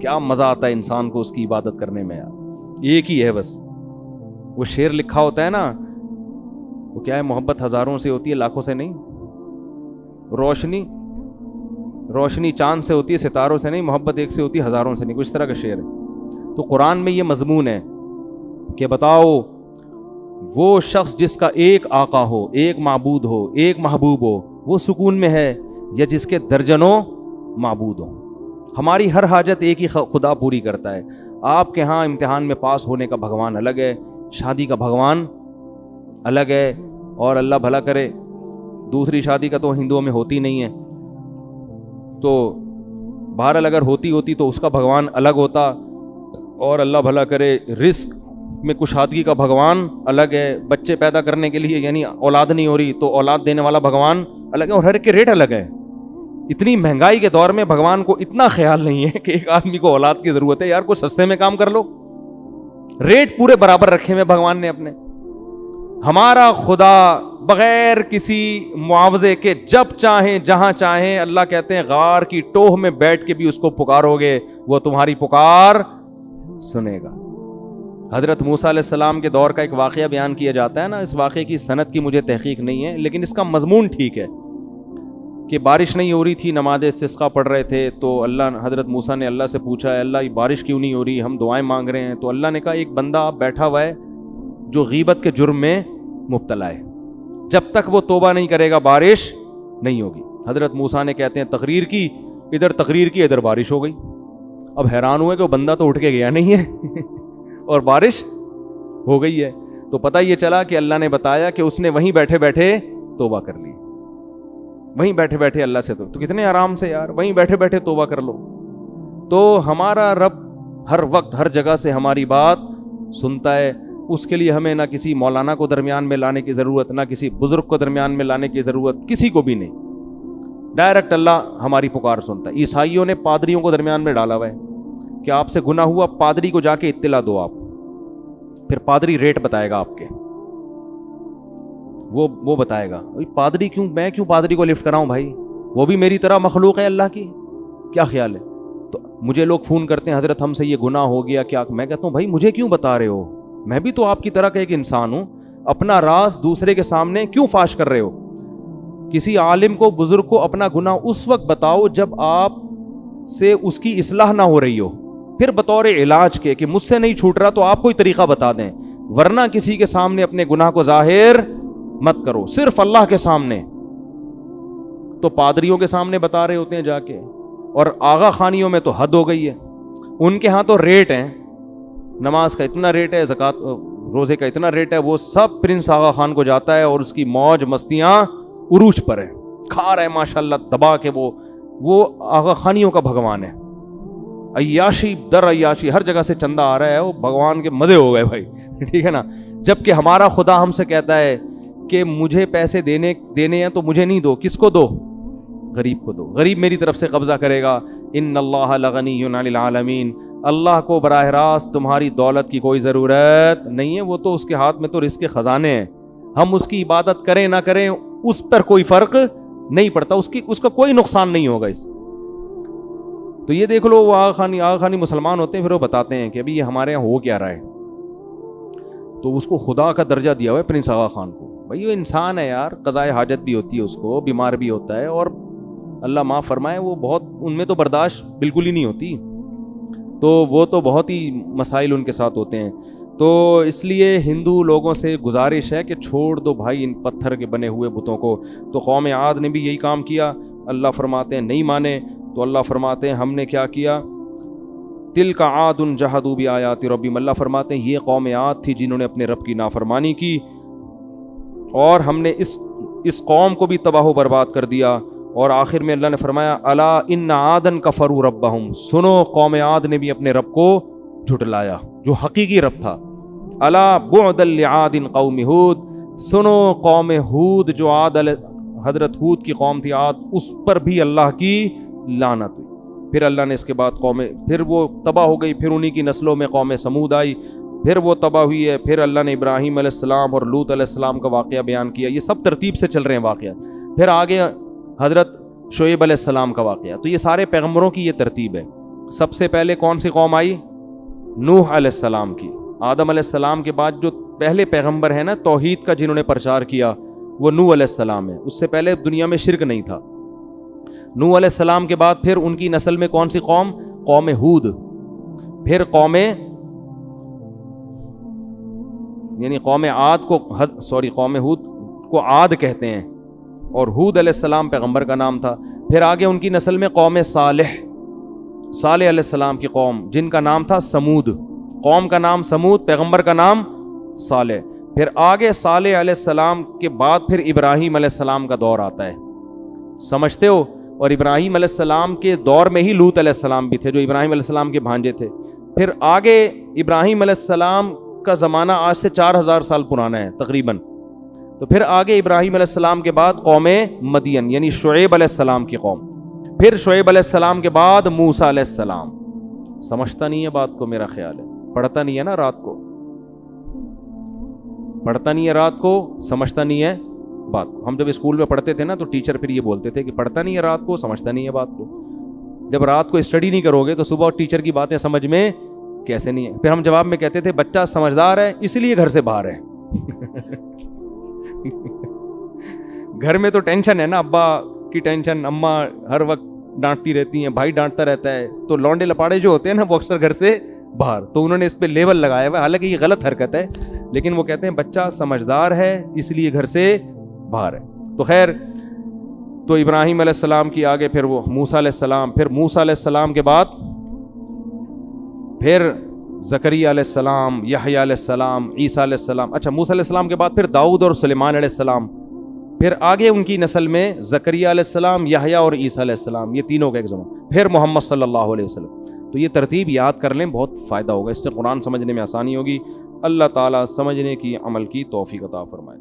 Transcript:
کیا مزہ آتا ہے انسان کو اس کی عبادت کرنے میں یار. ایک ہی ہے بس. وہ شعر لکھا ہوتا ہے نا, وہ کیا ہے, محبت ہزاروں سے ہوتی ہے لاکھوں سے نہیں, روشنی چاند سے ہوتی ہے ستاروں سے نہیں, محبت ایک سے ہوتی ہے ہزاروں سے نہیں, کچھ طرح کا شعر ہے. تو قرآن میں یہ مضمون ہے کہ بتاؤ وہ شخص جس کا ایک آقا ہو, ایک معبود ہو, ایک محبوب ہو, وہ سکون میں ہے یا جس کے درجنوں معبود ہوں. ہماری ہر حاجت ایک ہی خدا پوری کرتا ہے. آپ کے ہاں امتحان میں پاس ہونے کا بھگوان الگ ہے, شادی کا بھگوان الگ ہے, اور اللہ بھلا کرے دوسری شادی کا تو ہندوؤں میں ہوتی نہیں ہے, تو بہرحال اگر ہوتی تو اس کا بھگوان الگ ہوتا, اور اللہ بھلا کرے رزق میں کشادگی کا بھگوان الگ ہے. بچے پیدا کرنے کے لیے یعنی اولاد نہیں ہو رہی تو اولاد دینے والا بھگوان الگ ہے, اور ہر کے ریٹ الگ ہے. اتنی مہنگائی کے دور میں بھگوان کو اتنا خیال نہیں ہے کہ ایک آدمی کو اولاد کی ضرورت ہے, یار کوئی سستے میں کام کر لو. ریٹ پورے برابر رکھے ہوئے بھگوان نے اپنے. ہمارا خدا بغیر کسی معاوضے کے جب چاہیں جہاں چاہیں, اللہ کہتے ہیں غار کی ٹوہ میں بیٹھ کے بھی اس کو پکارو گے وہ تمہاری پکار سنے گا. حضرت موسیٰ علیہ السلام کے دور کا ایک واقعہ بیان کیا جاتا ہے نا, اس واقعے کی سند کی مجھے تحقیق نہیں ہے, لیکن اس کا مضمون ٹھیک ہے کہ بارش نہیں ہو رہی تھی, نماز استسقاء پڑھ رہے تھے, تو حضرت موسیٰ نے اللہ سے پوچھا, ہے اللہ یہ بارش کیوں نہیں ہو رہی, ہم دعائیں مانگ رہے ہیں. تو اللہ نے کہا ایک بندہ بیٹھا ہوا ہے جو غیبت کے جرم میں مبتلا ہے, جب تک وہ توبہ نہیں کرے گا بارش نہیں ہوگی. حضرت موسیٰ نے کہتے ہیں تقریر کی, ادھر بارش ہو گئی. اب حیران ہوئے کہ وہ بندہ تو اٹھ کے گیا نہیں ہے اور بارش ہو گئی ہے. تو پتہ یہ چلا کہ اللہ نے بتایا کہ اس نے وہیں بیٹھے بیٹھے توبہ کر لی, وہیں بیٹھے بیٹھے اللہ سے. تو کتنے آرام سے یار, وہیں بیٹھے بیٹھے توبہ کر لو. تو ہمارا رب ہر وقت ہر جگہ سے ہماری بات سنتا ہے. اس کے لیے ہمیں نہ کسی مولانا کو درمیان میں لانے کی ضرورت, نہ کسی بزرگ کو درمیان میں لانے کی ضرورت, کسی کو بھی نہیں. ڈائریکٹ اللہ ہماری پکار سنتا ہے. عیسائیوں نے پادریوں کو درمیان میں ڈالا ہوا ہے کہ آپ سے گناہ ہوا, پادری کو جا کے اطلاع دو آپ, پھر پادری ریٹ بتائے گا آپ کے, وہ بتائے گا. پادری کیوں, میں کیوں پادری کو لفٹ کراؤں بھائی, وہ بھی میری طرح مخلوق ہے اللہ کی, کیا خیال ہے. تو مجھے لوگ فون کرتے ہیں حضرت ہم سے یہ گناہ ہو گیا کیا, میں کہتا ہوں بھائی مجھے کیوں بتا رہے ہو, میں بھی تو آپ کی طرح کا ایک انسان ہوں, اپنا راز دوسرے کے سامنے کیوں فاش کر رہے ہو. کسی عالم کو بزرگ کو اپنا گناہ اس وقت بتاؤ جب آپ سے اس کی اصلاح نہ ہو رہی ہو, پھر بطور علاج کے کہ مجھ سے نہیں چھوٹ رہا تو آپ کوئی طریقہ بتا دیں, ورنہ کسی کے سامنے اپنے گناہ کو ظاہر مت کرو, صرف اللہ کے سامنے. تو پادریوں کے سامنے بتا رہے ہوتے ہیں جا کے, اور آغا خانیوں میں تو حد ہو گئی ہے. ان کے ہاں تو ریٹ ہیں, نماز کا اتنا ریٹ ہے, زکوٰۃ روزے کا اتنا ریٹ ہے, وہ سب پرنس آغا خان کو جاتا ہے اور اس کی موج مستیاں عروج پر ہے, کھا رہا ہے ماشاءاللہ دبا کے. وہ آغا خانیوں کا بھگوان ہے, عیاشی در عیاشی, ہر جگہ سے چندہ آ رہا ہے, وہ بھگوان کے مزے ہو گئے بھائی, ٹھیک ہے نا. جبکہ ہمارا خدا ہم سے کہتا ہے کہ مجھے پیسے دینے ہیں تو مجھے نہیں دو, کس کو دو, غریب کو دو, غریب میری طرف سے قبضہ کرے گا. ان اللہ لغنی عن العالمین, اللہ کو براہ راست تمہاری دولت کی کوئی ضرورت نہیں ہے, وہ تو اس کے ہاتھ میں تو رزق کے خزانے ہیں, ہم اس کی عبادت کریں نہ کریں اس پر کوئی فرق نہیں پڑتا, اس کا کوئی نقصان نہیں ہوگا اس. تو یہ دیکھ لو, وہ آغا خانی مسلمان ہوتے ہیں, پھر وہ بتاتے ہیں کہ ابھی یہ ہمارے یہاں ہو کیا رہا ہے. تو اس کو خدا کا درجہ دیا ہوا ہے پرنس آغا خان کو. بھائی وہ انسان ہے یار, قضائے حاجت بھی ہوتی ہے اس کو, بیمار بھی ہوتا ہے, اور اللہ معاف فرمائے وہ بہت, ان میں تو برداشت بالکل ہی نہیں ہوتی, تو وہ تو بہت ہی مسائل ان کے ساتھ ہوتے ہیں. تو اس لیے ہندو لوگوں سے گزارش ہے کہ چھوڑ دو بھائی ان پتھر کے بنے ہوئے بتوں کو. تو قوم عاد نے بھی یہی کام کیا. اللہ فرماتے ہیں نہیں مانے, تو اللہ فرماتے ہیں ہم نے کیا کیا, تلک عاد جحدوا بآیات ربہم, اللہ فرماتے ہیں یہ قوم عاد تھی جنہوں نے اپنے رب کی نافرمانی کی, اور ہم نے اس قوم کو بھی تباہ و برباد کر دیا. اور آخر میں اللہ نے فرمایا الا ان عادا کفروا ربہم, سنو قوم عاد نے بھی اپنے رب کو جھٹلایا جو حقیقی رب تھا. الا بعدا لعاد قوم ہود, سنو قوم ہود جو حضرت ہود کی قوم تھی عاد, اس پر بھی اللہ کی لعنت ہوئی. پھر اللہ نے اس کے بعد پھر وہ تباہ ہو گئی, پھر انہی کی نسلوں میں قوم سمود آئی, پھر وہ تباہ ہوئی ہے. پھر اللہ نے ابراہیم علیہ السلام اور لوط علیہ السلام کا واقعہ بیان کیا. یہ سب ترتیب سے چل رہے ہیں واقعات. پھر آگے حضرت شعیب علیہ السلام کا واقعہ. تو یہ سارے پیغمبروں کی یہ ترتیب ہے. سب سے پہلے کون سی قوم آئی؟ نوح علیہ السلام کی. آدم علیہ السلام کے بعد جو پہلے پیغمبر ہیں نا توحید کا جنہوں نے پرچار کیا وہ نوح علیہ السلام ہے. اس سے پہلے دنیا میں شرک نہیں تھا. نوح علیہ السلام کے بعد پھر ان کی نسل میں کون سی قوم؟ قوم ہود. پھر قوم ہود کو عاد کہتے ہیں اور ہود علیہ السلام پیغمبر کا نام تھا. پھر آگے ان کی نسل میں قوم صالح علیہ السلام کی قوم جن کا نام تھا سمود. قوم کا نام سمود، پیغمبر کا نام صالح. پھر آگے صالح علیہ السلام کے بعد پھر ابراہیم علیہ السلام کا دور آتا ہے. سمجھتے ہو؟ اور ابراہیم علیہ السلام کے دور میں ہی لوط علیہ السلام بھی تھے جو ابراہیم علیہ السلام کے بھانجے تھے. پھر آگے ابراہیم علیہ السلام کا زمانہ آج سے 4000 سال پرانا ہے تقریباً. تو پھر آگے ابراہیم علیہ السلام کے بعد قوم مدین یعنی شعیب علیہ السلام کی قوم. پھر شعیب علیہ السلام کے بعد موسیٰ علیہ السلام. سمجھتا نہیں ہے بات کو؟ میرا خیال ہے پڑھتا نہیں ہے نا رات کو، پڑھتا نہیں ہے رات کو، سمجھتا نہیں ہے بات کو. ہم جب اسکول میں پڑھتے تھے نا تو ٹیچر پھر یہ بولتے تھے کہ پڑھتا نہیں ہے رات کو، سمجھتا نہیں ہے بات کو. جب رات کو اسٹڈی نہیں کرو گے تو صبح ٹیچر کی باتیں سمجھ میں کیسے نہیں ہے؟ پھر ہم جواب میں کہتے تھے بچہ سمجھدار ہے اس لیے گھر سے باہر ہے. گھر میں تو ٹینشن ہے نا، ابا کی ٹینشن، اماں ہر وقت ڈانٹتی رہتی ہیں، بھائی ڈانٹتا رہتا ہے، تو لونڈے لپاڑے جو ہوتے ہیں نا وہ اکثر گھر سے باہر. تو انہوں نے اس پہ لیبل لگایا ہوا ہے، حالانکہ یہ غلط حرکت ہے، لیکن وہ کہتے ہیں بچہ سمجھدار ہے اس لیے گھر سے باہر ہے. تو خیر، تو ابراہیم علیہ السلام کی آگے پھر وہ موسیٰ علیہ السلام، پھر موسیٰ علیہ السلام کے بعد پھر زکریا علیہ السلام، یحییٰ علیہ السلام، عیسیٰ علیہ السلام. اچھا، موسیٰ علیہ السلام کے بعد پھر داؤد اور سلیمان علیہ السلام. پھر آگے ان کی نسل میں زکریا علیہ السلام، یحییٰ اور عیسیٰ علیہ السلام، یہ تینوں کا ایک زمانہ. پھر محمد صلی اللہ علیہ وسلم. تو یہ ترتیب یاد کر لیں، بہت فائدہ ہوگا، اس سے قرآن سمجھنے میں آسانی ہوگی. اللہ تعالیٰ سمجھنے کی، عمل کی توفیق عطا فرمائے.